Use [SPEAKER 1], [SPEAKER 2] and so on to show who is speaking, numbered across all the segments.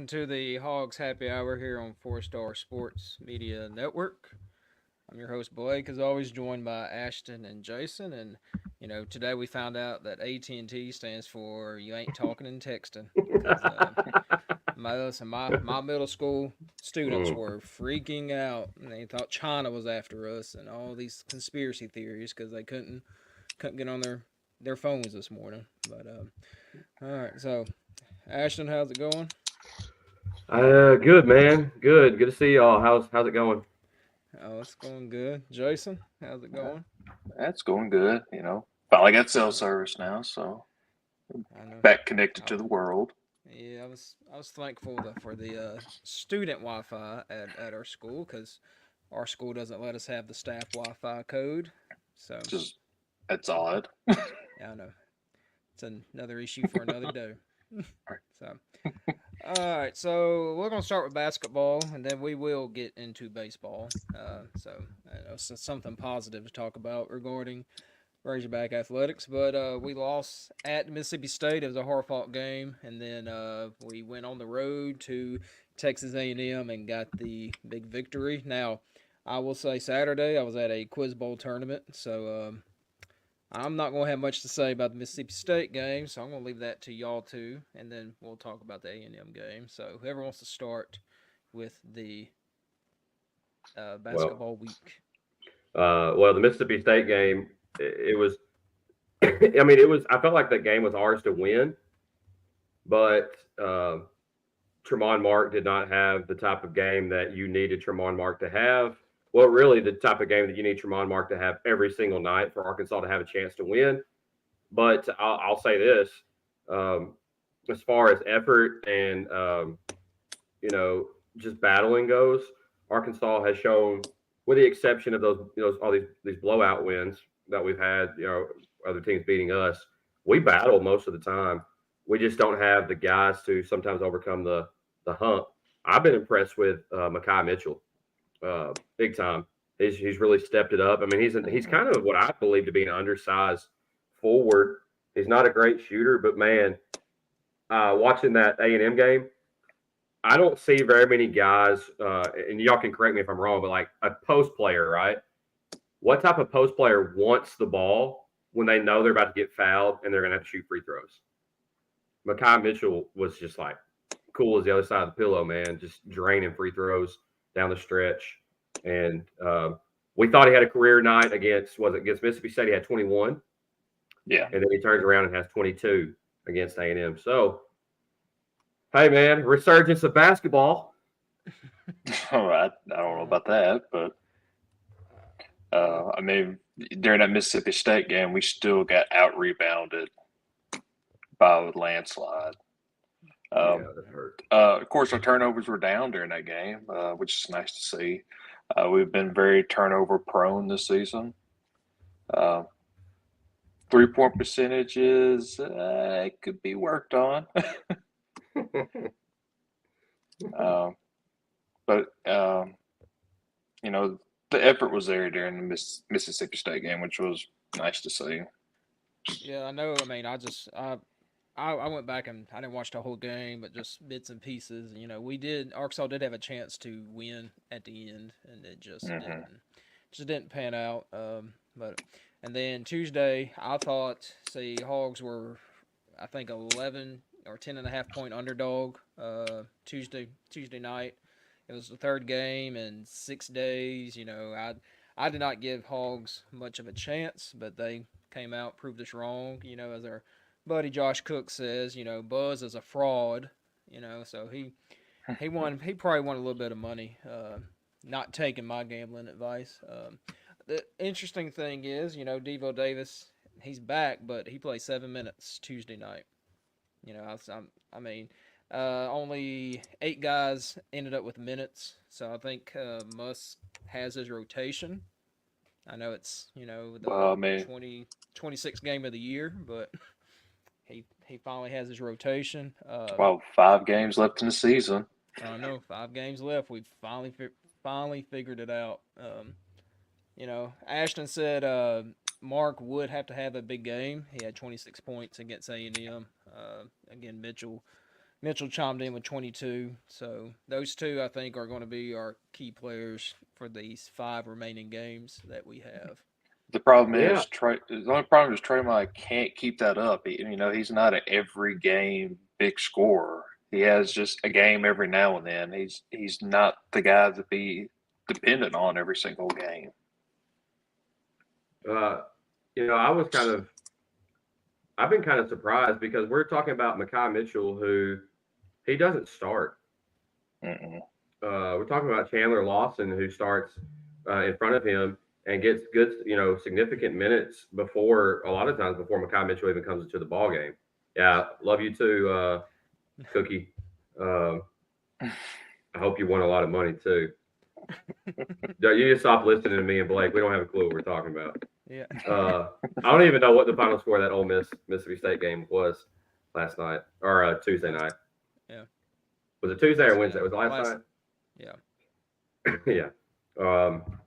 [SPEAKER 1] to the Hogs Happy Hour here on Four Star Sports Media Network. I'm your host Blake, as always, joined by Ashton and Jason. And today we found out that AT&T stands for "You Ain't Talking and Texting," because my middle school students
[SPEAKER 2] Mm.
[SPEAKER 1] were freaking out, and they thought China was after us, and all these conspiracy theories because they couldn't get on their phones this morning. But all right, so Ashton, how's it going?
[SPEAKER 2] Good man. Good. Good to see y'all. How's it going?
[SPEAKER 1] Oh, it's going good. Jason, how's it
[SPEAKER 3] Uh,
[SPEAKER 1] going?
[SPEAKER 3] That's going good. Finally got cell service now, so
[SPEAKER 1] I know.
[SPEAKER 3] back connected
[SPEAKER 1] I,
[SPEAKER 3] to the world.
[SPEAKER 1] yeah, I was thankful for the student Wi-Fi at our school because our school doesn't let us have the staff Wi-Fi code. So
[SPEAKER 3] Just It's odd.
[SPEAKER 1] yeah, I know it's another issue for another day. So all right, so we're gonna start with basketball, and then we will get into baseball. So something positive to talk about regarding Razorback athletics, but we lost at Mississippi State. It was a hard-fought game, and then we went on the road to Texas A&M and got the big victory. Now, I will say Saturday I was at a Quiz Bowl tournament, so I'm not going to have much to say about the Mississippi State game, so I'm going to leave that to y'all two, and then we'll talk about the A&M game. So whoever wants to start with the
[SPEAKER 2] Well,
[SPEAKER 1] basketball week.
[SPEAKER 2] the Mississippi State game, it was. I mean, it was. I felt like that game was ours to win, but Tremont Mark did not have the type of game that you needed Tremont Mark to have. Well, really, the type of game that you need Tremont Mark to have every single night for Arkansas to have a chance to win. But I'll say this: um, as far as effort and you know, just battling goes, Arkansas has shown, with the exception of those, all these blowout wins that we've had, other teams beating us, we battle most of the time. We just don't have the guys to sometimes overcome the hump. I've been impressed with Makai Mitchell, big time. He's really stepped it up. I mean, he's kind of what I believe to be an undersized forward. He's not a great shooter, but man, watching that A&M game, I don't see very many guys, and y'all can correct me if I'm wrong, but like a post player, right? What type of post player wants the ball when they know they're about to get fouled and they're going to have to shoot free throws? Makai Mitchell was just like cool as the other side of the pillow, man, just draining free throws down the stretch. And we thought he had a career night against Mississippi State. He had 21,
[SPEAKER 3] Yeah.
[SPEAKER 2] and then he turns around and has 22 against A&M. So, hey, man, resurgence of basketball.
[SPEAKER 3] All right. I don't know about that, but
[SPEAKER 1] Yeah,
[SPEAKER 3] I mean, during that Mississippi State game, we still got out rebounded by a landslide.
[SPEAKER 2] Yeah,
[SPEAKER 3] Um,
[SPEAKER 2] that hurt.
[SPEAKER 3] of course, our turnovers were down during that game, which is nice to see. We've been very turnover prone this season. Uh, 3-point percentages it could be worked on. um, but you know the effort was there during the Mississippi State game, which was nice to see.
[SPEAKER 1] yeah, I know. I mean, I went back and I didn't watch the whole game, but just bits and pieces. Arkansas did have a chance to win at the end, and it
[SPEAKER 3] Hmm.
[SPEAKER 1] just didn't pan out. But and then Tuesday, I thought, say, Hogs were, I think, 11 or 10.5 point underdog. Tuesday night, it was the third game in 6 days. I did not give Hogs much of a chance, but they came out, proved us wrong. As our buddy Josh Cook says, Buzz is a fraud. So he probably won a little bit of money, not taking my gambling advice. The interesting thing is, Devo Davis, he's back, but he played 7 minutes Tuesday night. I mean, only 8 guys ended up with minutes, so I think Musk has his rotation. I know it's the
[SPEAKER 3] Well, I mean,
[SPEAKER 1] 26th game of the year, but he finally has his rotation.
[SPEAKER 3] well, 5 games left in the season.
[SPEAKER 1] I know 5 games left. We finally figured it out. Ashton said Mark would have to have a big game. He had 26 points against A&M. Again, Mitchell Mitchell chimed in with 22. So those two, I think, are going to be our key players for these 5 remaining games that we have.
[SPEAKER 3] The problem
[SPEAKER 2] Yeah.
[SPEAKER 3] is the only problem is Draymond can't keep that up. He's not an every game big scorer. He has just a game every now and then. He's not the guy to be dependent on every single game.
[SPEAKER 2] I've been kind of surprised because we're talking about Mekhi Mitchell, who he doesn't start. We're talking about Chandler Lawson, who starts in front of him and gets good, significant minutes a lot of times before Mekhi Mitchell even comes into the ball game. Yeah, love you too, Cookie. I hope you won a lot of money too. You just stop listening to me and Blake. We don't have a clue what we're talking about.
[SPEAKER 1] Yeah.
[SPEAKER 2] I don't even know what the final score of that Ole Miss Mississippi State game was last night or Tuesday night.
[SPEAKER 1] Yeah.
[SPEAKER 2] Was it Tuesday or Wednesday? Was it last night?
[SPEAKER 1] Yeah.
[SPEAKER 2] Yeah.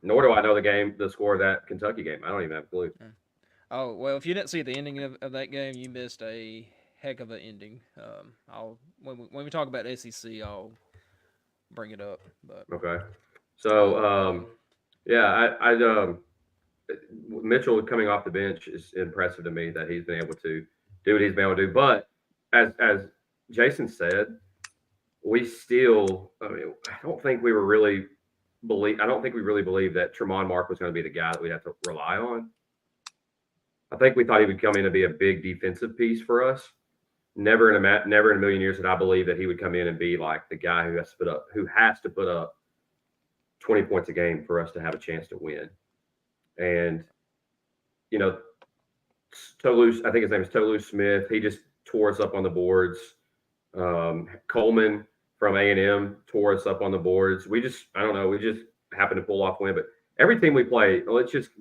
[SPEAKER 2] Nor do I know the score of that Kentucky game. I don't even have a clue.
[SPEAKER 1] Oh, well, if you didn't see the ending of that game, you missed a heck of an ending. When we talk about SEC, I'll bring it up. But
[SPEAKER 2] okay. So Mitchell coming off the bench is impressive to me that he's been able to do what he's been able to do. But as Jason said, I don't think we really believed that Tremont Mark was going to be the guy that we'd have to rely on. I think we thought he would come in and be a big defensive piece for us. Never in a million years did I believe that he would come in and be like the guy who has to put up 20 points a game for us to have a chance to win. And Tolu, I think his name is Tolu Smith. He just tore us up on the boards. Coleman from A&M tore us up on the boards. We just happened to pull off win. But every team we play, let's just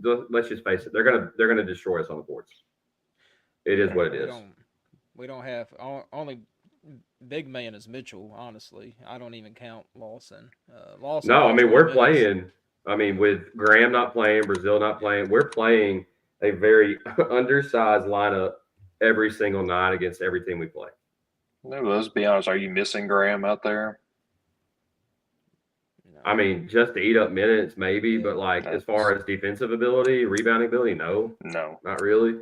[SPEAKER 2] face it, they're gonna destroy us on the boards. It is what it is.
[SPEAKER 1] We don't have only big man is Mitchell. Honestly, I don't even count Lawson. Lawson.
[SPEAKER 2] No, I mean we're playing. I mean with Graham not playing, Brazil not playing, we're playing a very undersized lineup every single night against every team we play.
[SPEAKER 3] No, let's be honest. Are you missing Graham out there?
[SPEAKER 1] No.
[SPEAKER 2] I mean, just to eat up minutes, maybe, but as far as defensive ability, rebounding ability, no, not really.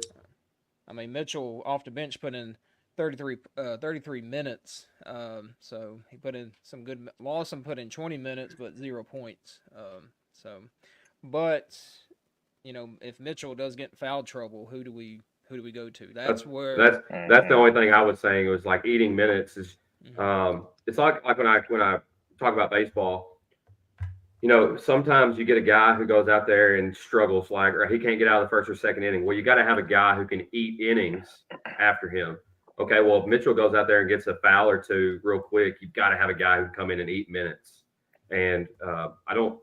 [SPEAKER 1] I mean, Mitchell off the bench put in 33 minutes. So he put in some good. Lawson put in 20 minutes, but 0 points. But if Mitchell does get in foul trouble, who do we go to? That's
[SPEAKER 2] the only thing I was saying was like eating minutes is. It's like when I talk about baseball. Sometimes you get a guy who goes out there and struggles, or he can't get out of the first or second inning. Well, you got to have a guy who can eat innings after him. Okay, well, if Mitchell goes out there and gets a foul or two real quick, you've got to have a guy who can come in and eat minutes. And I don't,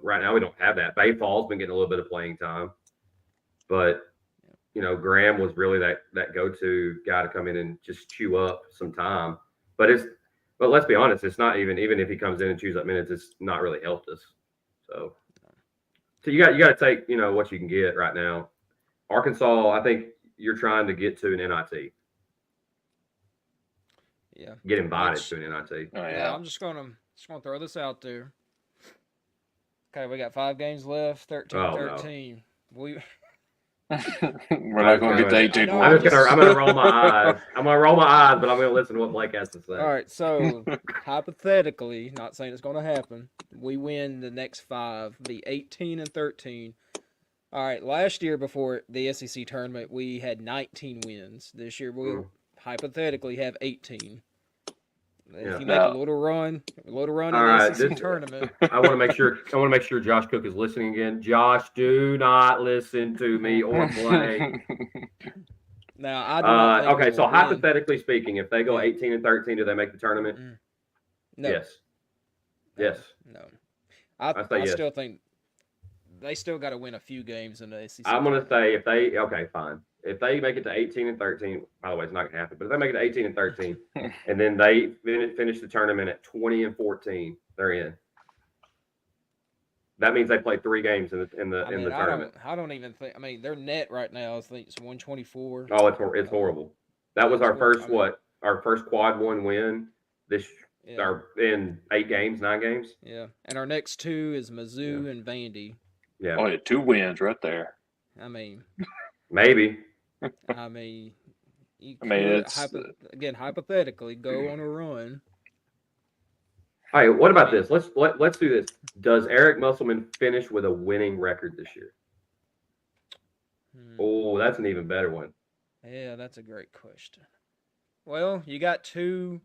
[SPEAKER 2] right now we don't have that. Bay Fall's been getting a little bit of playing time, but Graham was really that go-to guy to come in and just chew up some time. But let's be honest, it's not even if he comes in and chews up minutes, it's not really helped us. So you got to take what you can get right now. Arkansas, I think you're trying to get to an NIT.
[SPEAKER 1] Yeah.
[SPEAKER 2] Get invited to an NIT.
[SPEAKER 3] Oh,
[SPEAKER 1] yeah, I'm just gonna throw this out there. Okay, we got 5 games left. 13-13.
[SPEAKER 3] We're not going to get the 18
[SPEAKER 2] I'm gonna roll my eyes. I'm gonna roll my eyes, but I'm gonna listen to what Blake has to say.
[SPEAKER 1] All right, so hypothetically, not saying it's gonna happen, we win the next 5, be 18-13. All right, last year before the SEC tournament, we had 19 wins. This year we'll hypothetically have 18. If you make a little run in the SEC tournament.
[SPEAKER 2] I want to make sure Josh Cook is listening again. Josh, do not listen to me or Blake.
[SPEAKER 1] Now I do not think
[SPEAKER 2] okay, so hypothetically speaking, if they go 18-13, do they make the tournament?
[SPEAKER 1] No.
[SPEAKER 2] Yes.
[SPEAKER 1] No. I still think they still got to win a few games in the SEC.
[SPEAKER 2] I'm going to say fine. If they make it to 18-13, by the way, it's not going to happen. But if they make it to 18-13, and then they finish the tournament at 20-14, they're in. That means they play 3 games in the tournament.
[SPEAKER 1] I don't even think. I mean, their net right now is 124.
[SPEAKER 2] Oh, it's horrible. That was our first our first quad one win this
[SPEAKER 1] Yeah.
[SPEAKER 2] our in 9 games.
[SPEAKER 1] Yeah. And our next two is Mizzou
[SPEAKER 2] Yeah.
[SPEAKER 1] and Vandy.
[SPEAKER 2] Yeah,
[SPEAKER 3] Oh, yeah, 2 wins right there.
[SPEAKER 1] I mean,
[SPEAKER 2] maybe.
[SPEAKER 1] you
[SPEAKER 3] I mean,
[SPEAKER 1] could
[SPEAKER 3] it's
[SPEAKER 1] hypothetically go on a run.
[SPEAKER 2] All right, what about
[SPEAKER 1] I mean,
[SPEAKER 2] this? Let's do this. Does Eric Musselman finish with a winning record this year?
[SPEAKER 1] hmm,
[SPEAKER 2] Oh, that's an even better one.
[SPEAKER 1] yeah, that's a great question. Well, you got 2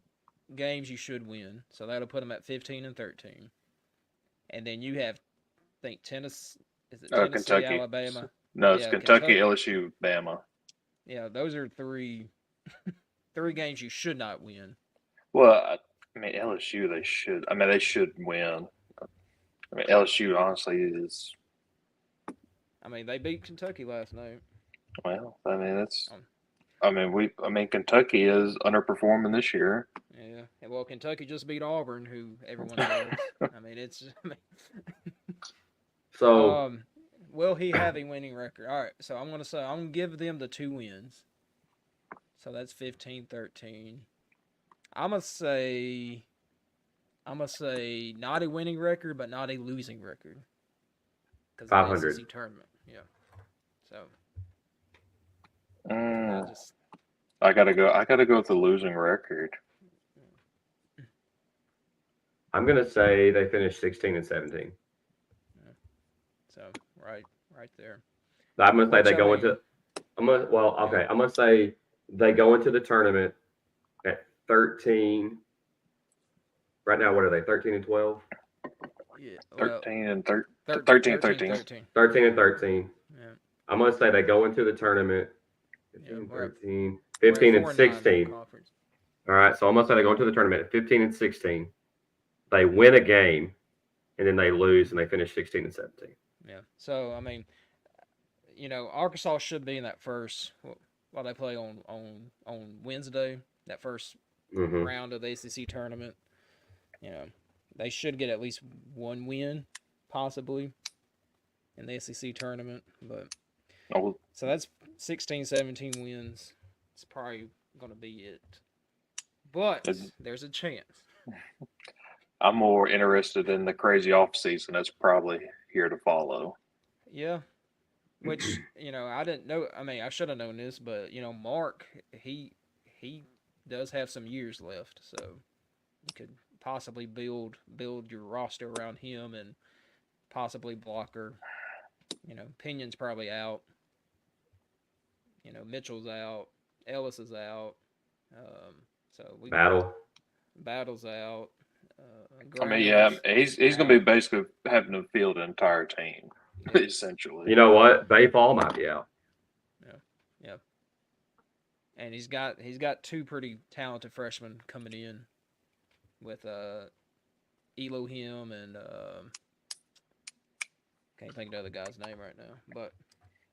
[SPEAKER 1] games you should win, so that'll put them at 15 and 13. And then you have, I think Tennessee, is it Tennessee,
[SPEAKER 3] Kentucky.
[SPEAKER 1] Alabama?
[SPEAKER 3] No, it's
[SPEAKER 1] Yeah,
[SPEAKER 3] Kentucky, LSU, Bama.
[SPEAKER 1] Yeah, those are three games you should not win.
[SPEAKER 3] Well, I mean, LSU, they should. I mean, they should win. I mean, LSU honestly is.
[SPEAKER 1] I mean, they beat Kentucky last night.
[SPEAKER 3] Well, I mean, that's.
[SPEAKER 1] Um,
[SPEAKER 3] I mean, Kentucky is underperforming this year.
[SPEAKER 1] Yeah, and well, Kentucky just beat Auburn, who everyone loves. I mean, it's.
[SPEAKER 2] So
[SPEAKER 1] Will he have a winning record? All right, so I'm gonna give them the 2 wins. So that's 15-13. I'm gonna say not a winning record, but not a losing record. Because of the
[SPEAKER 2] 500.
[SPEAKER 1] SEC tournament, yeah. So
[SPEAKER 3] Mm,
[SPEAKER 1] just
[SPEAKER 3] I gotta go. I gotta go with the losing record.
[SPEAKER 2] I'm gonna say they finished 16 and 17.
[SPEAKER 1] so right there.
[SPEAKER 2] I'm gonna say
[SPEAKER 1] Which,
[SPEAKER 2] they
[SPEAKER 1] I
[SPEAKER 2] go
[SPEAKER 1] mean,
[SPEAKER 2] into. I'm gonna well,
[SPEAKER 1] yeah.
[SPEAKER 2] okay. I'm gonna say they go into the tournament at 13. Right now, what are they? 13 and 12.
[SPEAKER 1] Yeah, well,
[SPEAKER 3] 13 and 13.
[SPEAKER 1] 13
[SPEAKER 3] 13.
[SPEAKER 2] 13 and 13.
[SPEAKER 1] Yeah.
[SPEAKER 2] I'm gonna say they go into the tournament. 15,
[SPEAKER 1] Yeah, we're at
[SPEAKER 2] 13,
[SPEAKER 1] We're at
[SPEAKER 2] 15 and
[SPEAKER 1] 4-9 in
[SPEAKER 2] 16.
[SPEAKER 1] conference.
[SPEAKER 2] All right, so I'm gonna say they go into the tournament at 15 and 16. They win a game, and then they lose, and they finish 16 and 17.
[SPEAKER 1] Yeah. So I mean, Arkansas should be in that first while they play on Wednesday, that first
[SPEAKER 2] Mm-hmm.
[SPEAKER 1] round of the ACC tournament. They should get at least 1 win, possibly, in the SEC tournament. But
[SPEAKER 3] Oh,
[SPEAKER 1] so that's 16, 17 wins. It's probably going to be it. But there's a chance.
[SPEAKER 3] I'm more interested in the crazy off season that's probably here to follow.
[SPEAKER 1] Yeah. Which, I didn't know. I mean, I should have known this, but, Mark, he does have some years left. So you could possibly build your roster around him and possibly Blocker. Pinion's probably out. Mitchell's out. Ellis is out. So Battle's out.
[SPEAKER 3] I mean, yeah,
[SPEAKER 1] Grimes
[SPEAKER 3] he's going to be basically having to field an entire team,
[SPEAKER 1] Yeah.
[SPEAKER 3] essentially.
[SPEAKER 2] You know what? Bayfall might be out.
[SPEAKER 1] Yeah. And he's got 2 pretty talented freshmen coming in with Elohim and can't think of the other guy's name right now. But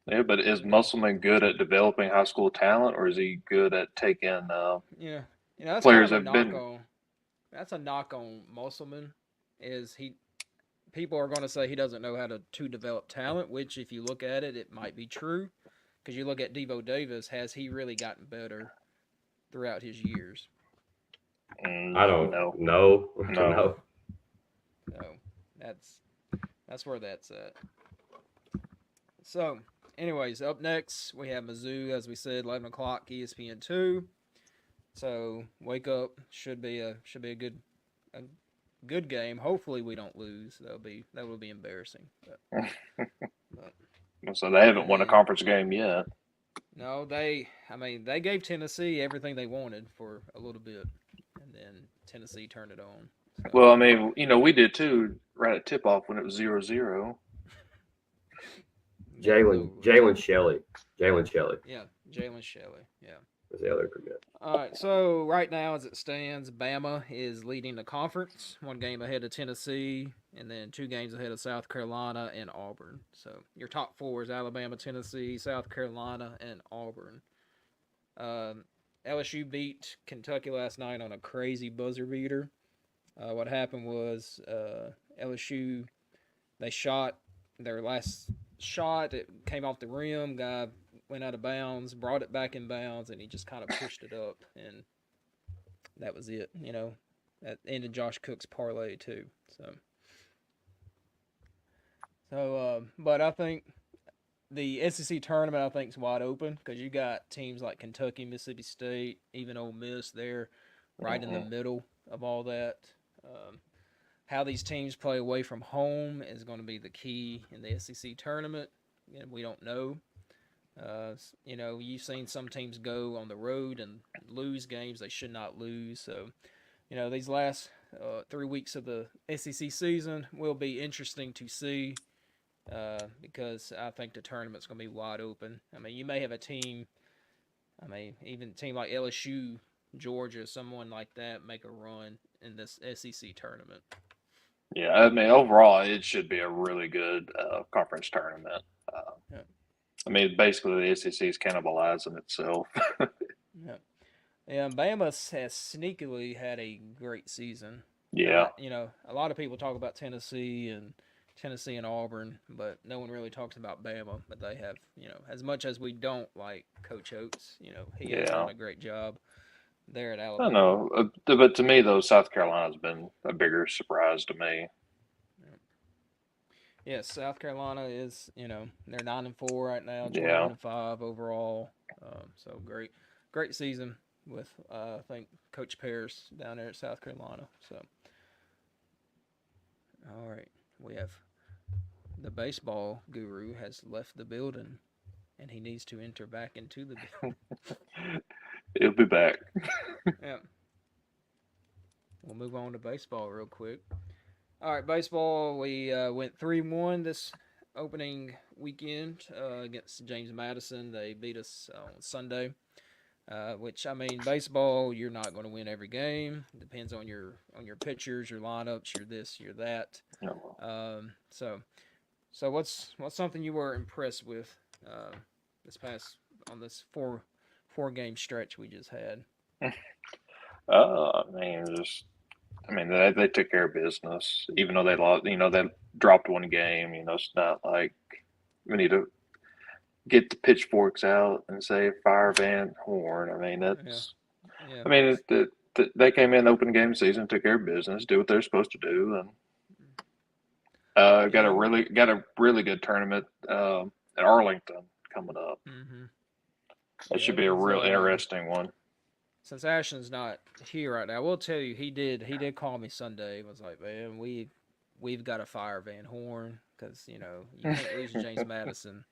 [SPEAKER 3] Yeah, but is Musselman good at developing high school talent, or is he good at taking
[SPEAKER 1] that's
[SPEAKER 3] players
[SPEAKER 1] kind of
[SPEAKER 3] have
[SPEAKER 1] a knock
[SPEAKER 3] been?
[SPEAKER 1] on. That's a knock on Musselman. Is people are going to say he doesn't know how to develop talent, which if you look at it, it might be true. Because you look at Devo Davis, has he really gotten better throughout his years?
[SPEAKER 2] I don't
[SPEAKER 3] know.
[SPEAKER 2] know.
[SPEAKER 3] No.
[SPEAKER 1] So that's where that's at. So, anyways, up next we have Mizzou, as we said, 11 o'clock, ESPN2. So wake up, should be a good game. Hopefully we don't lose. That would be embarrassing. But
[SPEAKER 3] So they haven't won a conference game yet.
[SPEAKER 1] no, they gave Tennessee everything they wanted for a little bit, and then Tennessee turned it on. So,
[SPEAKER 3] Well, I mean, we did too right at tip off when it was 0-0.
[SPEAKER 2] Jalen Shelley.
[SPEAKER 1] Yeah, Jalen Shelley. Yeah.
[SPEAKER 2] Was the other commit.
[SPEAKER 1] All right, so right now, as it stands, Bama is leading the conference, 1 game ahead of Tennessee, and then 2 games ahead of South Carolina and Auburn. So your top 4 is Alabama, Tennessee, South Carolina, and Auburn. LSU beat Kentucky last night on a crazy buzzer beater. What happened was LSU, they shot their last shot. It came off the rim. Guy went out of bounds, brought it back in bounds, and he just kind of pushed it up. And that was it. That ended Josh Cook's parlay too. But I think the SEC tournament, I think, is wide open because you got teams like Kentucky, Mississippi State, even Ole Miss. They're right in the middle of all that. How these teams play away from home is going to be the key in the SEC tournament. And we don't know. You've seen some teams go on the road and lose games they should not lose. So, these last 3 weeks of the SEC season will be interesting to see because I think the tournament's going to be wide open. I mean, you may have a team, even a team like LSU, Georgia, someone like that make a run in this SEC tournament.
[SPEAKER 3] Yeah, I mean, overall, it should be a really good conference tournament.
[SPEAKER 1] Yeah.
[SPEAKER 3] I mean, basically, the SEC is cannibalizing itself.
[SPEAKER 1] Yeah. Yeah, Bama has sneakily had a great season.
[SPEAKER 3] Yeah.
[SPEAKER 1] A lot of people talk about Tennessee and Auburn, but no one really talks about Bama. But they have, as much as we don't like Coach Oates, he has done a great job there at Alabama.
[SPEAKER 3] I know, but to me, though, South Carolina's been a bigger surprise to me.
[SPEAKER 1] Yes, South Carolina is, they're 9-4 right now, 21-5 overall. So great season with I think Coach Pears down there at South Carolina. So, all right, we have the baseball guru has left the building, and he needs to enter back into the building.
[SPEAKER 3] He'll be back.
[SPEAKER 1] Yeah. We'll move on to baseball real quick. All right, baseball. We went 3-1 this opening weekend against James Madison. They beat us on Sunday. Which, I mean, baseball, you're not going to win every game. It depends on your pitchers, your lineups, your this, your that. So what's something you were impressed with on this four game stretch we just had?
[SPEAKER 3] They took care of business, even though they lost. They dropped one game. It's not like we need to get the pitchforks out and say fire Van Horn. I mean, that's. Yeah. I mean, they came in open game season, took care of business, do what they're supposed to do, and got a really good tournament at Arlington coming up.
[SPEAKER 1] Mm-hmm.
[SPEAKER 3] That should be a real interesting one.
[SPEAKER 1] Since Ashton's not here right now, I will tell you he did call me Sunday. He was like, man, we've got to fire Van Horn because you can't lose to James Madison.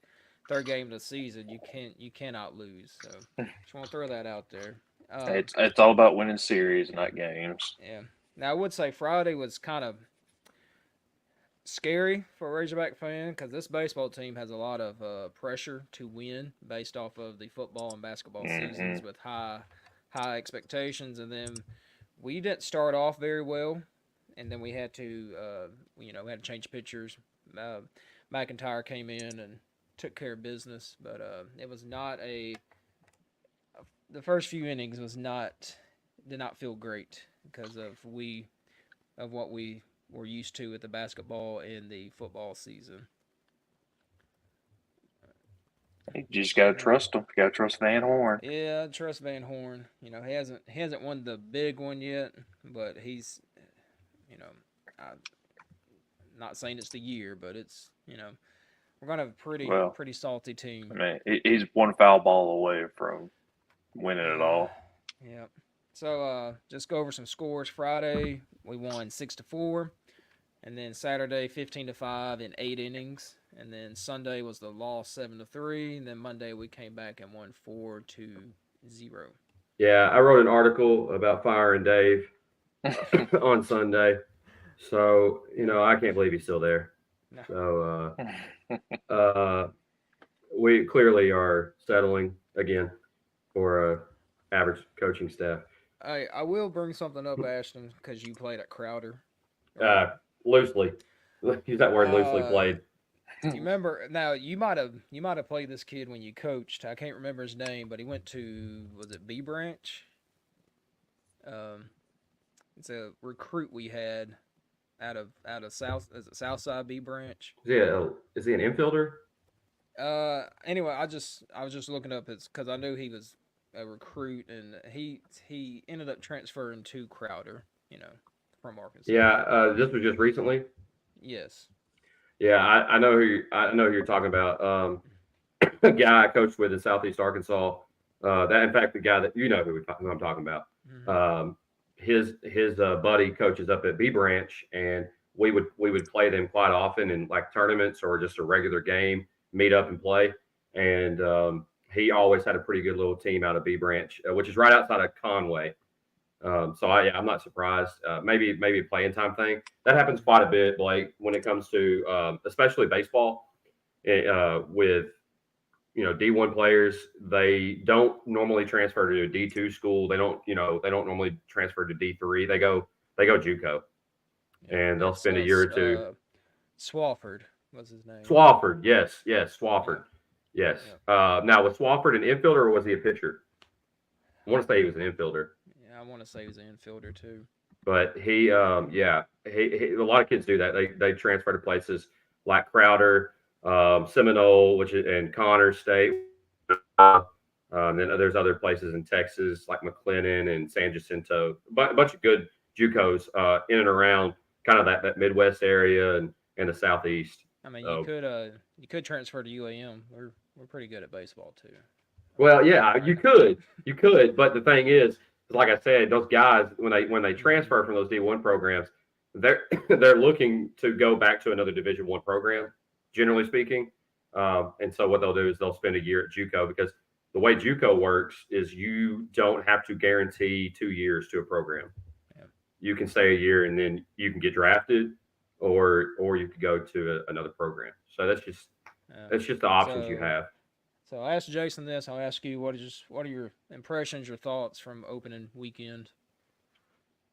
[SPEAKER 1] Third game of the season, you cannot lose. So just want to throw that out there.
[SPEAKER 3] It's all about winning series, not games.
[SPEAKER 1] Yeah. Now I would say Friday was kind of scary for a Razorback fan because this baseball team has a lot of pressure to win based off of the football and basketball seasons with high expectations, and then we didn't start off very well, and then we had to change pitchers. McIntyre came in and took care of business, but it was not the first few innings did not feel great because of what we were used to with the basketball and the football season.
[SPEAKER 3] You just gotta trust him. You gotta trust Van Horn.
[SPEAKER 1] Yeah, I trust Van Horn. He hasn't won the big one yet, but he's, I'm not saying it's the year, but it's, we're gonna have a pretty salty team.
[SPEAKER 3] I mean, he's one foul ball away from winning it all.
[SPEAKER 1] Yeah. So just go over some scores. Friday we won 6-4, and then Saturday 15-5 in 8 innings. And then Sunday was the loss 7-3. And then Monday we came back and won 4-0.
[SPEAKER 2] Yeah, I wrote an article about firing Dave on Sunday. So, I can't believe he's still there. No. So we clearly are settling again for average coaching staff.
[SPEAKER 1] I will bring something up, Ashton, because you played at Crowder.
[SPEAKER 2] Loosely. Use that word loosely played.
[SPEAKER 1] You remember? Now you might have played this kid when you coached. I can't remember his name, but he went to, was it B Branch? It's a recruit we had out of Southside B Branch.
[SPEAKER 2] Is he an infielder?
[SPEAKER 1] Anyway, I was just looking up his because I knew he was a recruit, and he ended up transferring to Crowder, from Arkansas.
[SPEAKER 2] Yeah, this was just recently.
[SPEAKER 1] Yes.
[SPEAKER 2] Yeah, I know who you're talking about. A guy I coached with in Southeast Arkansas. That in fact the guy that who I'm talking about.
[SPEAKER 1] Hmm.
[SPEAKER 2] Um, his buddy coaches up at B Branch, and we would play them quite often in like tournaments or just a regular game, meet up and play. And he always had a pretty good little team out of B Branch, which is right outside of Conway. Yeah, I'm not surprised. Maybe a playing time thing that happens quite a bit, Blake, when it comes to especially baseball. With D1 players, they don't normally transfer to a D2 school. They don't normally transfer to D3. They go JUCO,
[SPEAKER 1] Yep.
[SPEAKER 2] and they'll
[SPEAKER 1] It's
[SPEAKER 2] spend a year or two.
[SPEAKER 1] Swafford was his name.
[SPEAKER 2] Swafford, yes,
[SPEAKER 1] Yeah.
[SPEAKER 2] Swafford, yes.
[SPEAKER 1] Yeah.
[SPEAKER 2] Now was Swafford an infielder or was he a pitcher? I want to say he was an infielder.
[SPEAKER 1] Yeah, I want to say he was an infielder too.
[SPEAKER 2] But a lot of kids do that. They transfer to places like Crowder, Seminole, and Connors State. Then there's other places in Texas like McLennan and San Jacinto. A bunch of good JUCOs in and around kind of that Midwest area and the Southeast.
[SPEAKER 1] I mean,
[SPEAKER 2] So,
[SPEAKER 1] you could transfer to UAM. We're pretty good at baseball too.
[SPEAKER 2] well, yeah, you could, but the thing is, like I said, those guys when they transfer from those D1 programs, they're they're looking to go back to another Division 1 program, generally speaking. And so what they'll do is they'll spend a year at JUCO because the way JUCO works is you don't have to guarantee 2 years to a program.
[SPEAKER 1] Yeah.
[SPEAKER 2] You can stay a year and then you can get drafted, or you could go to another program. So that's just the options you have.
[SPEAKER 1] So I asked Jason this. I'll ask you what are your impressions, your thoughts from opening weekend?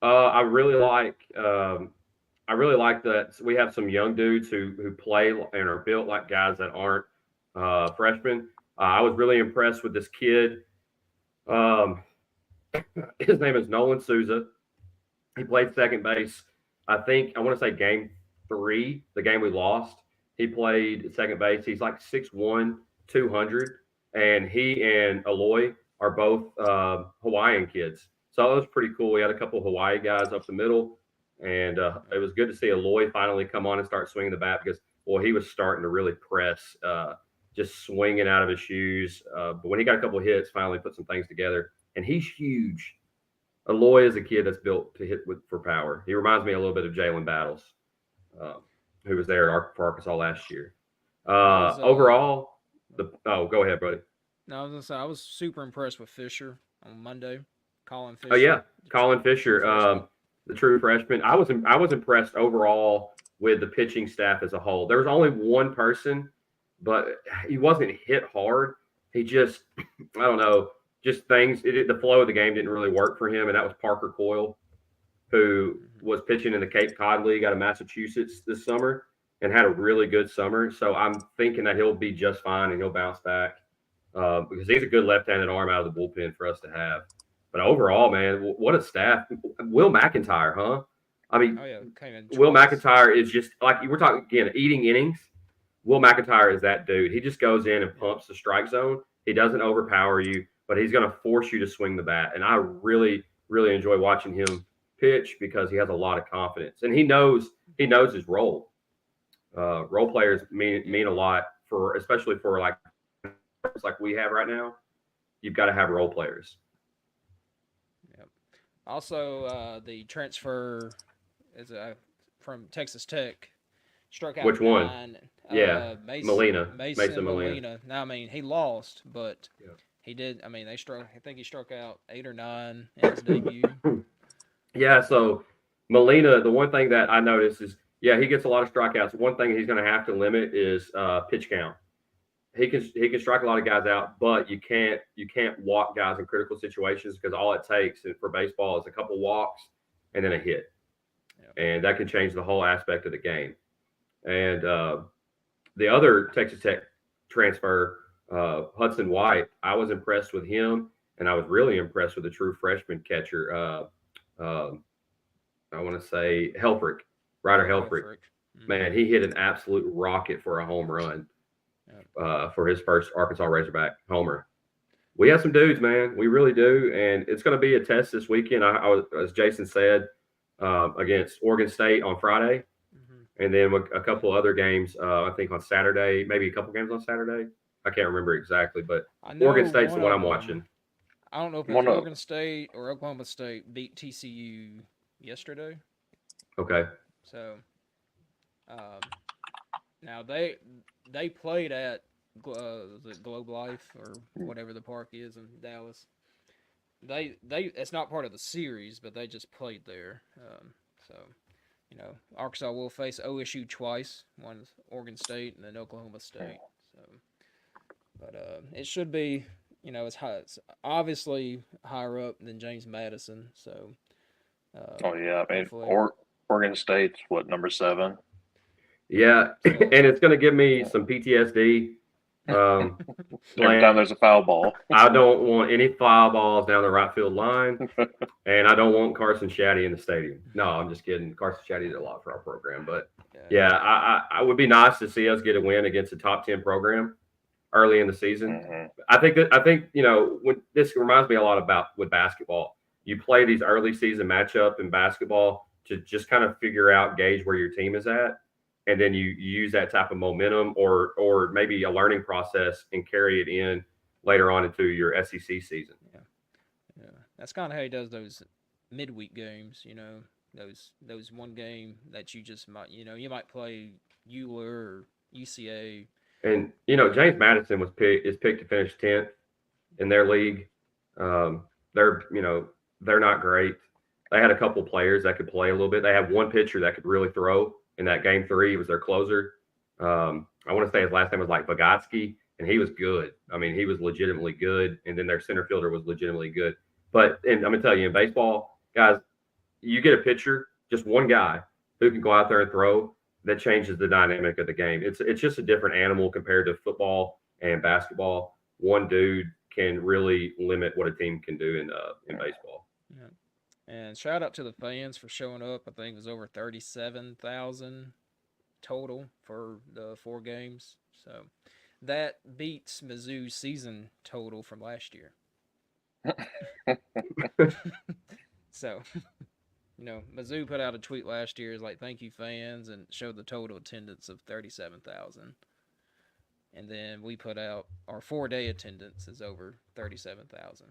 [SPEAKER 2] I really like that we have some young dudes who play and are built like guys that aren't freshmen. I was really impressed with this kid. Um, his name is Nolan Souza. He played second base. I want to say game 3, the game we lost. He played second base. He's like 6'1", 200, and he and Aloy are both Hawaiian kids. So it was pretty cool. We had a couple of Hawaii guys up the middle, and it was good to see Aloy finally come on and start swinging the bat because, well, he was starting to really press, just swinging out of his shoes. But when he got a couple of hits, finally put some things together, and he's huge. Aloy is a kid that's built to hit for power. He reminds me a little bit of Jalen Battles, who was there for Arkansas last year. Overall, go ahead, buddy.
[SPEAKER 1] No, I was gonna say I was super impressed with Fisher on Monday. Colin Fisher.
[SPEAKER 2] Oh yeah, Colin Fisher, the true freshman. I was impressed overall with the pitching staff as a whole. There was only one person, but he wasn't hit hard. He just, I don't know, just things. The flow of the game didn't really work for him, and that was Parker Coyle, who was pitching in the Cape Cod League out of Massachusetts this summer and had a really good summer. So I'm thinking that he'll be just fine and he'll bounce back because he's a good left-handed arm out of the bullpen for us to have. But overall, man, what a staff. Will McIntyre, huh? I mean, Will McIntyre is just like we're talking again, eating innings. Will McIntyre is that dude. He just goes in and pumps the strike zone. He doesn't overpower you, but he's going to force you to swing the bat. And I really, really enjoy watching him pitch because he has a lot of confidence and he knows his role. Role players mean a lot especially for like we have right now. You've got to have role players.
[SPEAKER 1] Yep. Also, the transfer is from Texas Tech. Struck out.
[SPEAKER 2] Which
[SPEAKER 1] 9.
[SPEAKER 2] one? Mason
[SPEAKER 1] Molina. Now, I mean, he lost, but he did. I mean, I think he struck out 8 or 9 in his debut.
[SPEAKER 2] Yeah. So Molina, the one thing that I noticed is, he gets a lot of strikeouts. One thing he's going to have to limit is pitch count. He can strike a lot of guys out, but you can't walk guys in critical situations because all it takes for baseball is a couple walks and then a hit, and that can change the whole aspect of the game. And the other Texas Tech transfer, Hudson White, I was impressed with him, and I was really impressed with the true freshman catcher. I want to say Helfrich, Ryder Helfrich. Man, he hit an absolute rocket for a home run for his first Arkansas Razorback homer. We have some dudes, man. We really do, and it's going to be a test this weekend. I was, as Jason said, against Oregon State on Friday, and then a couple other games. I think on Saturday, maybe a couple games on Saturday. I can't remember exactly, but
[SPEAKER 1] I know
[SPEAKER 2] Oregon State's the
[SPEAKER 1] one
[SPEAKER 2] one
[SPEAKER 1] of
[SPEAKER 2] I'm watching.
[SPEAKER 1] them. I don't know if it's
[SPEAKER 3] One of
[SPEAKER 1] Oregon State or Oklahoma State beat TCU yesterday.
[SPEAKER 2] Okay.
[SPEAKER 1] So now they played at the Globe Life or whatever the park is in Dallas. They it's not part of the series, but they just played there. So Arkansas will face OSU twice. One's Oregon State and then Oklahoma State. So, but it should be it's obviously higher up than James Madison. So.
[SPEAKER 3] Oh yeah, I mean,
[SPEAKER 1] Hopefully.
[SPEAKER 3] Oregon State's what, number 7?
[SPEAKER 2] Yeah, and it's going to give me some PTSD.
[SPEAKER 3] Every time there's a foul ball.
[SPEAKER 2] I don't want any foul balls down the right field line, and I don't want Carson Shaddy in the stadium. No, I'm just kidding. Carson Shaddy did a lot for our program, but yeah, I would be nice to see us get a win against a top 10 program early in the season. I think when this reminds me a lot about with basketball. You play these early season matchup in basketball to just kind of figure out, gauge where your team is at. And then you use that type of momentum or maybe a learning process and carry it in later on into your SEC season.
[SPEAKER 1] Yeah. That's kind of how he does those midweek games. Those one game that you just might you might play Euler or UCA.
[SPEAKER 2] And James Madison is picked to finish 10th in their league. They're not great. They had a couple players that could play a little bit. They had one pitcher that could really throw in that game 3. He was their closer. I want to say his last name was like Bogotsky, and he was good. I mean, he was legitimately good. And then their center fielder was legitimately good. But I'm going to tell you, in baseball, guys, you get a pitcher, just one guy who can go out there and throw, that changes the dynamic of the game. It's just a different animal compared to football and basketball. One dude can really limit what a team can do in baseball.
[SPEAKER 1] Yeah. And shout out to the fans for showing up. I think it was over 37,000 total for the 4 games. So that beats Mizzou's season total from last year. So, Mizzou put out a tweet last year, is like, thank you fans, and showed the total attendance of 37,000. And then we put out our 4-day attendance is over 37,000.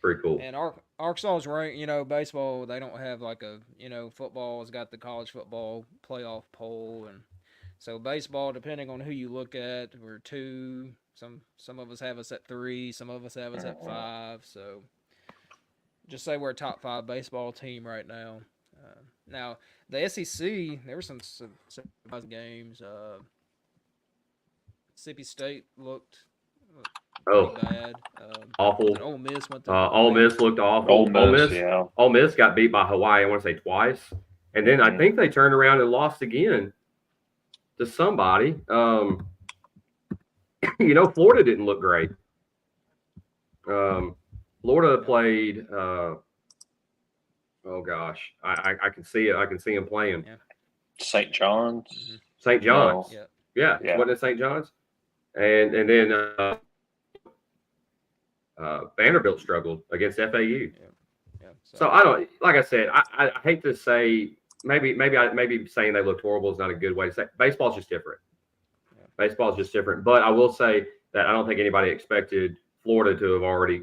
[SPEAKER 2] Pretty cool.
[SPEAKER 1] And Arkansas's ranked, baseball, they don't have like a, football has got the college football playoff poll. And so baseball, depending on who you look at, we're 2. Some of us have us at 3. Some of us have us at 5. So just say we're a top 5 baseball team right now. Now, the SEC, there were some surprising games. Mississippi State looked bad.
[SPEAKER 2] Awful.
[SPEAKER 1] Ole Miss went to
[SPEAKER 2] Ole Miss looked awful. Ole Miss got beat by Hawaii, I want to say twice. And then I think they turned around and lost again to somebody. Florida didn't look great. Florida played oh gosh, I can see it. I can see them playing.
[SPEAKER 1] Yeah.
[SPEAKER 3] St. John's.
[SPEAKER 2] Mm-hmm. St. John's.
[SPEAKER 1] No.
[SPEAKER 2] Yeah. Wasn't it St. John's? And then Vanderbilt struggled against FAU.
[SPEAKER 1] Yeah.
[SPEAKER 2] So I don't, like I said, I hate to say, maybe saying they looked horrible is not a good way to say. Baseball's just different.
[SPEAKER 1] Yeah.
[SPEAKER 2] Baseball's just different. But I will say that I don't think anybody expected Florida to have already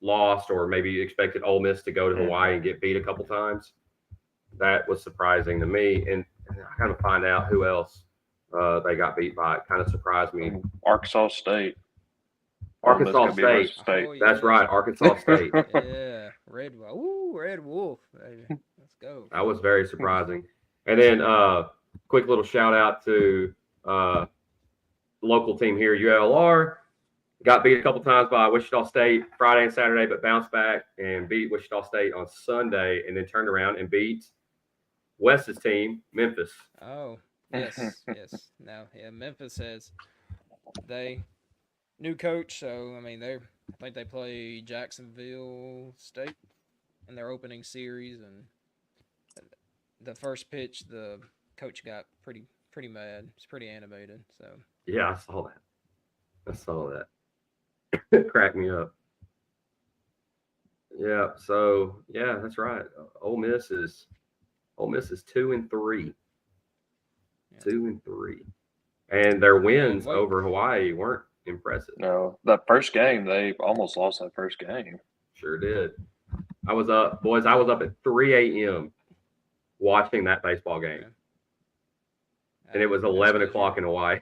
[SPEAKER 2] lost, or maybe expected Ole Miss to go to Hawaii and get beat a couple times. That was surprising to me. And I kind of find out who else they got beat by. It kind of surprised me.
[SPEAKER 3] Arkansas State.
[SPEAKER 2] Arkansas State.
[SPEAKER 1] Oh, yeah.
[SPEAKER 2] That's right, Arkansas State.
[SPEAKER 1] Yeah, Red Wolf, baby. Let's go.
[SPEAKER 2] That was very surprising. And then quick little shout out to local team here, ULR. Got beat a couple times by Wichita State Friday and Saturday, but bounced back and beat Wichita State on Sunday, and then turned around and beat Wes's team, Memphis.
[SPEAKER 1] Oh, yes. Now, Memphis has new coach, so I mean I think they play Jacksonville State in their opening series, and the first pitch the coach got pretty mad. It's pretty animated. So
[SPEAKER 2] yeah, I saw that. Crack me up. Yeah. So yeah, that's right. Ole Miss is 2-3.
[SPEAKER 1] Yeah.
[SPEAKER 2] 2-3. And their wins
[SPEAKER 1] wait.
[SPEAKER 2] over Hawaii weren't impressive.
[SPEAKER 3] No, that first game, they almost lost that first game.
[SPEAKER 2] Sure did. I was up at 3 a.m. watching that baseball game.
[SPEAKER 1] Yeah.
[SPEAKER 2] And it was
[SPEAKER 1] That's
[SPEAKER 2] 11
[SPEAKER 1] 'cause
[SPEAKER 2] o'clock in Hawaii.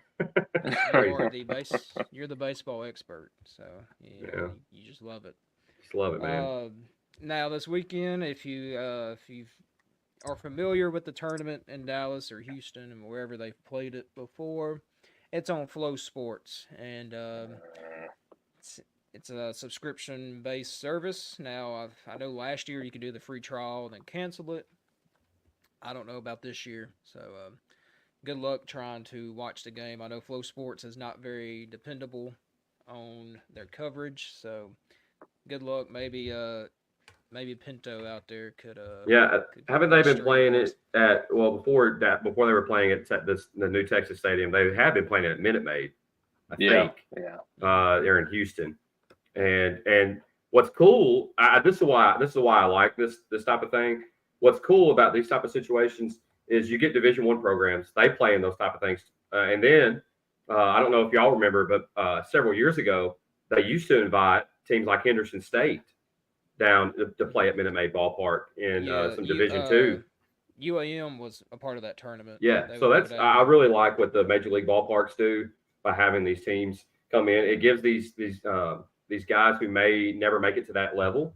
[SPEAKER 1] you're the baseball expert, so
[SPEAKER 2] Yeah.
[SPEAKER 1] you just love it.
[SPEAKER 2] Just love it, man.
[SPEAKER 1] Now this weekend, if you are familiar with the tournament in Dallas or Houston and wherever they've played it before, it's on Flow Sports, and it's a subscription-based service. Now I know last year you could do the free trial and then cancel it. I don't know about this year, so good luck trying to watch the game. I know Flow Sports is not very dependable on their coverage, so good luck. Maybe Pinto out there could
[SPEAKER 2] haven't they been playing it at before they were playing it at the new Texas Stadium? They had been playing it at Minute Maid, I think.
[SPEAKER 3] Yeah.
[SPEAKER 2] They're in Houston, and what's cool, this is why I like this type of thing. What's cool about these type of situations is you get Division I programs. They play in those type of things, and then I don't know if y'all remember, but several years ago they used to invite teams like Henderson State down to play at Minute Maid Ballpark in some Division II.
[SPEAKER 1] UAM was a part of that tournament.
[SPEAKER 2] Yeah, so I really like what the Major League Ballparks do by having these teams come in. It gives these guys who may never make it to that level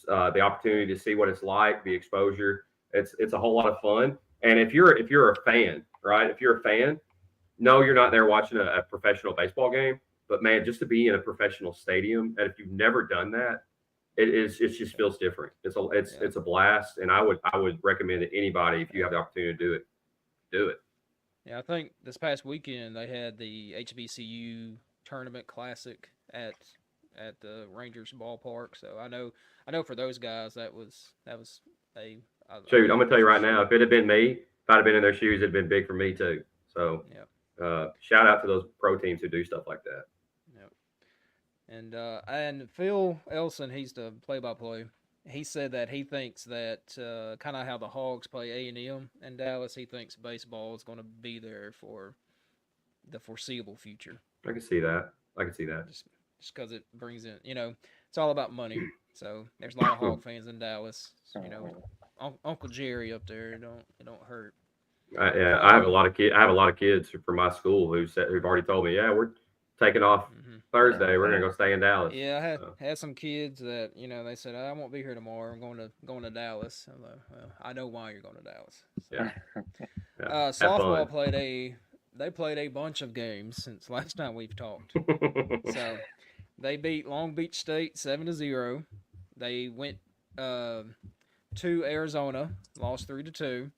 [SPEAKER 2] the opportunity to see what it's like, the exposure. It's a whole lot of fun. And if you're a fan, right? If you're a fan, no, you're not there watching a professional baseball game, but man, just to be in a professional stadium, and if you've never done that, it just feels different. It's a blast, and I would recommend it to anybody if you have the opportunity to do it.
[SPEAKER 1] Yeah, I think this past weekend they had the HBCU tournament classic at the Rangers ballpark. So I know for those guys that was a
[SPEAKER 2] shoot. I'm gonna tell you right now, if it had been me, if I'd have been in their shoes, it'd been big for me too. So shout out to those pro teams who do stuff like that.
[SPEAKER 1] And Phil Elson, he's the play-by-play. He said that he thinks that kind of how the Hogs play A&M in Dallas, he thinks baseball is going to be there for the foreseeable future.
[SPEAKER 2] I can see that.
[SPEAKER 1] Just because it brings in, it's all about money. So there's a lot of Hog fans in Dallas. Uncle Jerry up there, it don't hurt.
[SPEAKER 2] I have a lot of kids. I have a lot of kids from my school who've already told me, yeah, we're taking off Thursday. We're gonna go stay in Dallas.
[SPEAKER 1] Yeah, I had some kids that they said I won't be here tomorrow. I'm going to Dallas. I'm like, well, I know why you're going to Dallas. So, softball played a bunch of games since last time we've talked. So they beat Long Beach State 7-0. They went to Arizona, lost 3-2.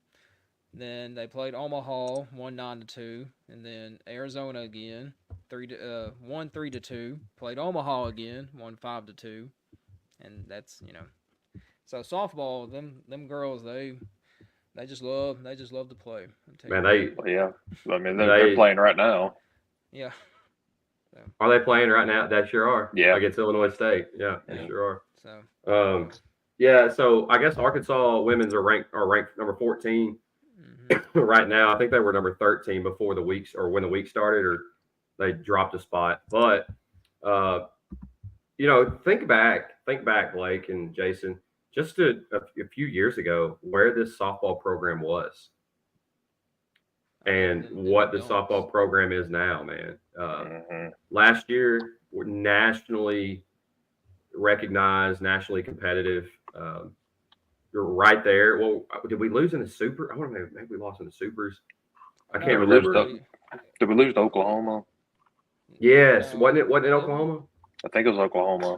[SPEAKER 1] Then they played Omaha, won 9-2, and then Arizona again, won 3-2. Played Omaha again, won 5-2, and that's So softball, them girls, they just love to play.
[SPEAKER 2] Man,
[SPEAKER 3] they're playing right now.
[SPEAKER 1] Yeah.
[SPEAKER 2] So. Are they playing right now? They sure are.
[SPEAKER 3] Yeah,
[SPEAKER 2] against Illinois State. Yeah, they sure are.
[SPEAKER 1] So.
[SPEAKER 2] So I guess Arkansas women's are ranked number 14. Right now. I think they were number 13 before the weeks or when the week started, or they dropped a spot. But think back, Blake and Jason, just a few years ago, where this softball program was, and what the softball program is now, man. Last year, we're nationally recognized, nationally competitive. You're right there. Well, did we lose in the Super? I want to maybe we lost in the Supers. I can't remember.
[SPEAKER 3] Did we lose to Oklahoma?
[SPEAKER 2] Yes, wasn't it Oklahoma?
[SPEAKER 3] I think it was Oklahoma.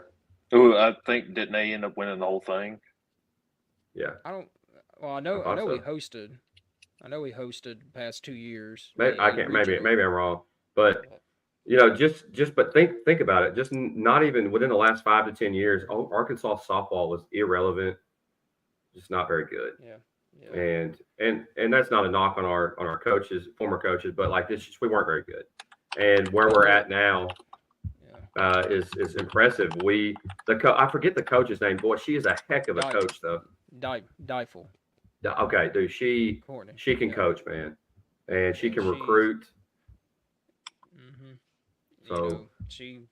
[SPEAKER 3] Ooh, I think didn't they end up winning the whole thing?
[SPEAKER 2] Yeah.
[SPEAKER 1] I know we hosted. I know we hosted the past 2 years.
[SPEAKER 2] Maybe I'm wrong, but but think about it. Just not even within the last 5 to 10 years, Arkansas softball was irrelevant. Just not very good.
[SPEAKER 1] Yeah.
[SPEAKER 2] And that's not a knock on our coaches, former coaches, but we weren't very good. And where we're at now, is impressive. I forget the coach's name. Boy, she is a heck of a coach, though.
[SPEAKER 1] Difel.
[SPEAKER 2] Okay, dude, she
[SPEAKER 1] Courtney.
[SPEAKER 2] can coach, man, and she can recruit. So
[SPEAKER 1] you know,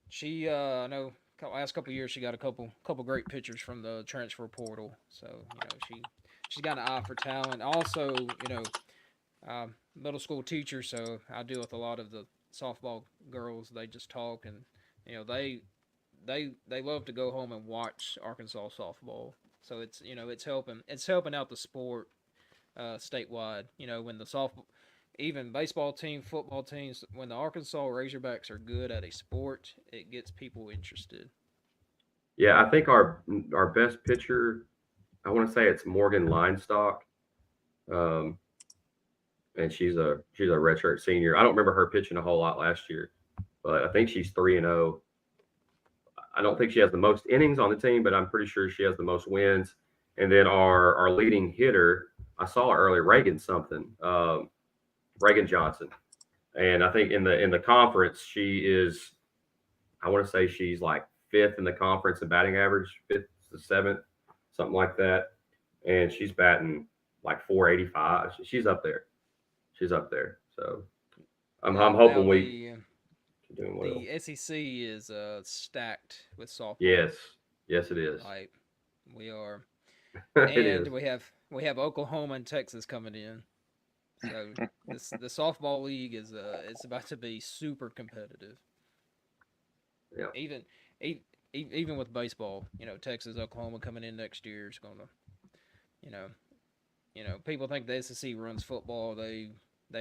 [SPEAKER 1] she I know last couple of years she got a couple great pictures from the transfer portal. So she's got an eye for talent. Also, middle school teacher, so I deal with a lot of the softball girls. They just talk, and they love to go home and watch Arkansas softball. So it's helping out the sport statewide. When the softball, even baseball team, football teams, when the Arkansas Razorbacks are good at a sport, it gets people interested.
[SPEAKER 2] yeah, I think our best pitcher, I want to say it's Morgan Linestock, um, and she's a redshirt senior. I don't remember her pitching a whole lot last year, but I think she's 3-0. I don't think she has the most innings on the team, but I'm pretty sure she has the most wins. And then our leading hitter, I saw earlier, Reagan Johnson, and I think in the conference she is, I want to say she's like 5th in the conference in batting average, 5th to 7th, something like that, and she's batting like 485. She's up there. So I'm hoping we doing well.
[SPEAKER 1] The SEC is stacked with softball.
[SPEAKER 2] Yes, it is.
[SPEAKER 1] Like we are,
[SPEAKER 2] It
[SPEAKER 1] and
[SPEAKER 2] is.
[SPEAKER 1] we have Oklahoma and Texas coming in. So the softball league is it's about to be super competitive.
[SPEAKER 2] Yeah.
[SPEAKER 1] Even with baseball, Texas, Oklahoma coming in next year is gonna, people think the SEC runs football. They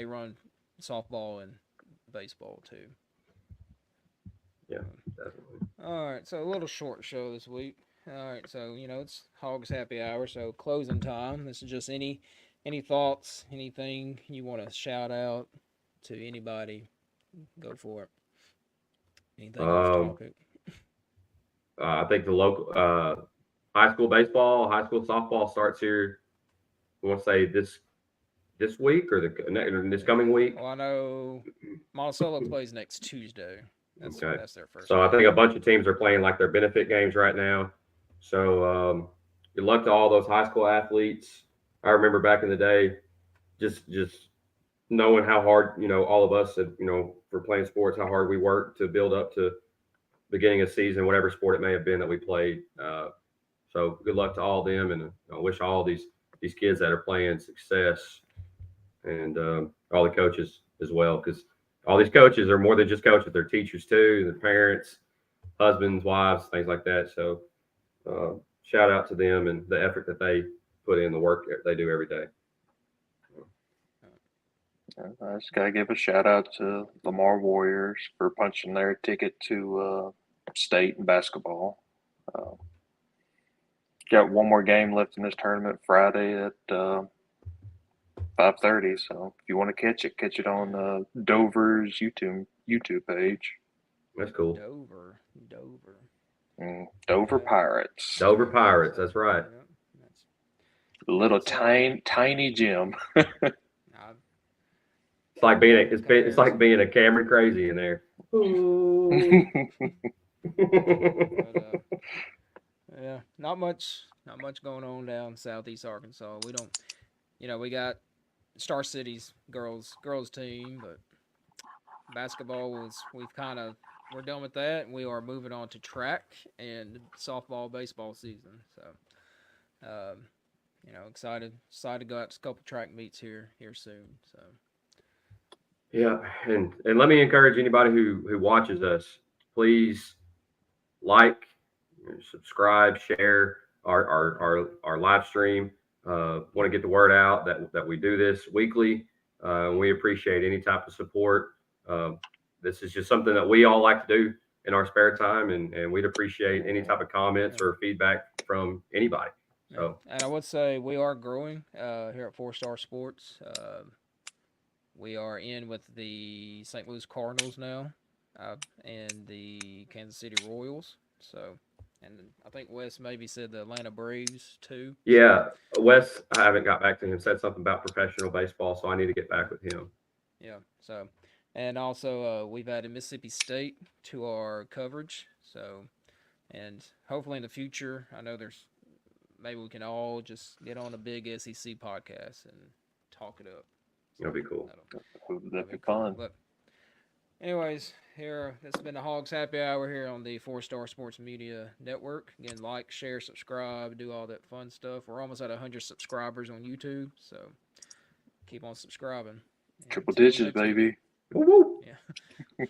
[SPEAKER 1] run softball and baseball too.
[SPEAKER 2] Yeah, definitely.
[SPEAKER 1] All right, so a little short show this week. All right, so it's Hogs Happy Hour, so closing time. This is just any thoughts, anything you want to shout out to anybody. Go for it. Anything off topic?
[SPEAKER 2] I think the local high school baseball, high school softball starts here. I want to say this week or this coming week.
[SPEAKER 1] Well, I know Monticello plays next Tuesday. That's their first.
[SPEAKER 2] So
[SPEAKER 1] game.
[SPEAKER 2] I think a bunch of teams are playing like their benefit games right now. So good luck to all those high school athletes. I remember back in the day, just knowing how hard all of us for playing sports, how hard we worked to build up to beginning of season, whatever sport it may have been that we played. So good luck to all of them, and I wish all these kids that are playing success, and all the coaches as well, because all these coaches are more than just coaches; they're teachers too, their parents, husbands, wives, things like that. So shout out to them and the effort that they put in, the work they do every day.
[SPEAKER 3] I just gotta give a shout out to Lamar Warriors for punching their ticket to state in basketball. Got one more game left in this tournament Friday at 5:30. So if you want to catch it on Dover's YouTube page.
[SPEAKER 2] That's cool.
[SPEAKER 1] Dover.
[SPEAKER 3] Dover Pirates.
[SPEAKER 2] Dover Pirates. That's right.
[SPEAKER 3] A little tiny gym.
[SPEAKER 2] It's like being a Cameron Crazy in there.
[SPEAKER 1] Yeah, not much going on down Southeast Arkansas. We don't, we got Star City's girls team, but basketball we're done with that, and we are moving on to track and softball, baseball season. So, excited to go out to a couple track meets here soon. So.
[SPEAKER 2] Yeah, and let me encourage anybody who watches us, please like, subscribe, share our live stream. Want to get the word out that we do this weekly. We appreciate any type of support. This is just something that we all like to do in our spare time, and we'd appreciate any type of comments or feedback from anybody. So,
[SPEAKER 1] and I would say we are growing here at 4-Star Sports. We are in with the St. Louis Cardinals now, and the Kansas City Royals. So, and I think Wes maybe said the Atlanta Braves too.
[SPEAKER 2] Yeah, Wes, I haven't got back to him. Said something about professional baseball, so I need to get back with him.
[SPEAKER 1] Yeah. So, And also, we've added Mississippi State to our coverage. So, and hopefully in the future, I know maybe we can all just get on a big SEC podcast and talk it up.
[SPEAKER 2] That'd be cool.
[SPEAKER 3] That'd be fun.
[SPEAKER 1] But anyways, that's been the Hogs Happy Hour here on the 4-Star Sports Media Network. Again, like, share, subscribe, do all that fun stuff. We're almost at 100 subscribers on YouTube, so keep on subscribing.
[SPEAKER 3] Triple digits, baby.
[SPEAKER 2] Woo-woo.
[SPEAKER 1] Yeah.